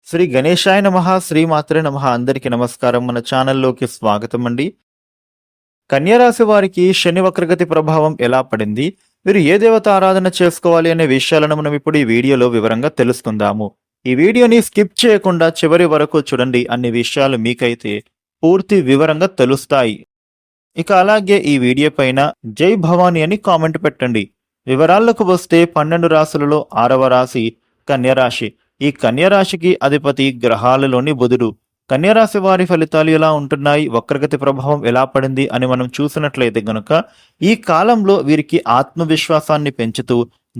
శ్రీ గణేశాయ నమః శ్రీమాత్రే నమః. అందరికీ నమస్కారం. మన ఛానల్లోకి స్వాగతం అండి. కన్యరాశి వారికి శని వక్రగతి ప్రభావం ఎలా పడింది, మీరు ఏ దేవత ఆరాధన చేసుకోవాలి అనే విషయాలను మనం ఇప్పుడు ఈ వీడియోలో వివరంగా తెలుసుకుందాము. ఈ వీడియోని స్కిప్ చేయకుండా చివరి వరకు చూడండి. అన్ని విషయాలు మీకైతే పూర్తి వివరంగా తెలుస్తాయి. ఇక అలాగే ఈ వీడియో పైన జై భవానీ అని కామెంట్ పెట్టండి. వివరాలకు వస్తే 12 రాశులలో 6వ రాశి కన్యరాశి. ఈ కన్యరాశికి అధిపతి గ్రహాలలోని బుధుడు. కన్యరాశి వారి ఫలితాలు ఎలా ఉంటున్నాయి, వక్రగతి ప్రభావం ఎలా పడింది అని మనం చూసినట్లయితే గనుక ఈ కాలంలో వీరికి ఆత్మవిశ్వాసాన్ని పెంచుతూ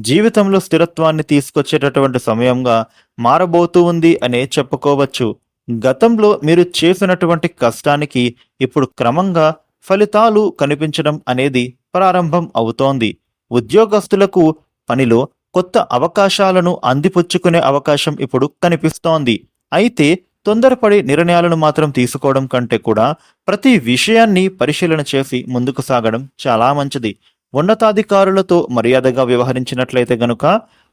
జీవితంలో స్థిరత్వాన్ని తీసుకొచ్చేటటువంటి సమయంగా మారబోతూ ఉంది అనే చెప్పుకోవచ్చు. గతంలో మీరు చేసినటువంటి కష్టానికి ఇప్పుడు క్రమంగా ఫలితాలు కనిపించడం అనేది ప్రారంభం అవుతోంది. ఉద్యోగస్తులకు పనిలో కొత్త అవకాశాలను అందిపుచ్చుకునే అవకాశం ఇప్పుడు కనిపిస్తోంది. అయితే తొందరపడి నిర్ణయాలను మాత్రం తీసుకోవడం కంటే కూడా ప్రతి విషయాన్ని పరిశీలన చేసి ముందుకు సాగడం చాలా మంచిది. ఉన్నతాధికారులతో మర్యాదగా వ్యవహరించినట్లయితే గనుక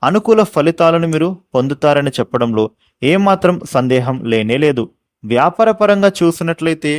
అనుకూల ఫలితాలను మీరు పొందుతారని చెప్పడంలో ఏమాత్రం సందేహం లేనేలేదు. వ్యాపారపరంగా చూసినట్లయితే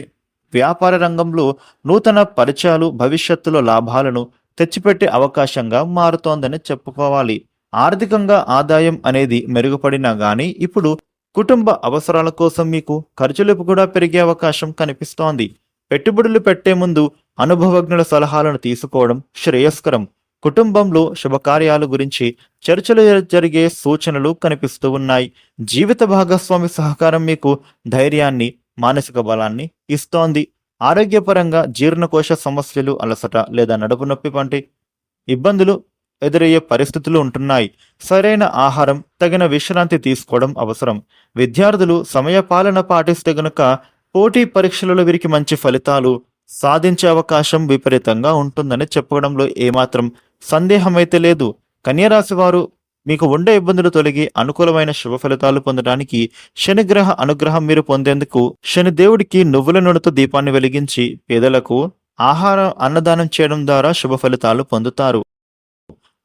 వ్యాపార రంగంలో నూతన పరిచయాలు భవిష్యత్తులో లాభాలను తెచ్చిపెట్టే అవకాశంగా మారుతోందని చెప్పుకోవాలి. ఆర్థికంగా ఆదాయం అనేది మెరుగుపడినా గానీ ఇప్పుడు కుటుంబ అవసరాల కోసం మీకు ఖర్చులు కూడా పెరిగే అవకాశం కనిపిస్తోంది. పెట్టుబడులు పెట్టే ముందు అనుభవజ్ఞుల సలహాలను తీసుకోవడం శ్రేయస్కరం. కుటుంబంలో శుభకార్యాల గురించి చర్చలు జరిగే సూచనలు కనిపిస్తూ ఉన్నాయి. జీవిత భాగస్వామి సహకారం మీకు ధైర్యాన్ని, మానసిక బలాన్ని ఇస్తోంది. ఆరోగ్యపరంగా జీర్ణకోశ సమస్యలు, అలసట లేదా నడుపు నొప్పి వంటి ఇబ్బందులు ఎదురయ్యే పరిస్థితులు ఉంటున్నాయి. సరైన ఆహారం, తగిన విశ్రాంతి తీసుకోవడం అవసరం. విద్యార్థులు సమయపాలన పాటిస్తే గనుక పోటీ పరీక్షలలో వీరికి మంచి ఫలితాలు సాధించే అవకాశం విపరీతంగా ఉంటుందని చెప్పడంలో ఏమాత్రం సందేహమైతే లేదు. కన్యరాశి వారు మీకు ఉండే ఇబ్బందులు తొలగి అనుకూలమైన శుభ ఫలితాలు పొందడానికి శనిగ్రహ అనుగ్రహం మీరు పొందేందుకు శనిదేవుడికి నువ్వుల నూనెతో దీపాన్ని వెలిగించి పేదలకు అన్నదానం చేయడం ద్వారా శుభ ఫలితాలు పొందుతారు.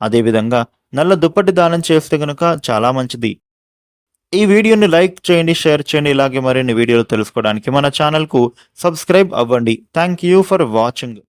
అదేవిధంగా నల్ల దుప్పటి దానం చేస్తే గనుక చాలా మంచిది. ఈ వీడియోని లైక్ చేయండి, షేర్ చేయండి. ఇలాగే మరిన్ని వీడియోలు తెలుసుకోవడానికి మన ఛానల్కు సబ్స్క్రైబ్ అవ్వండి. Thank you for watching.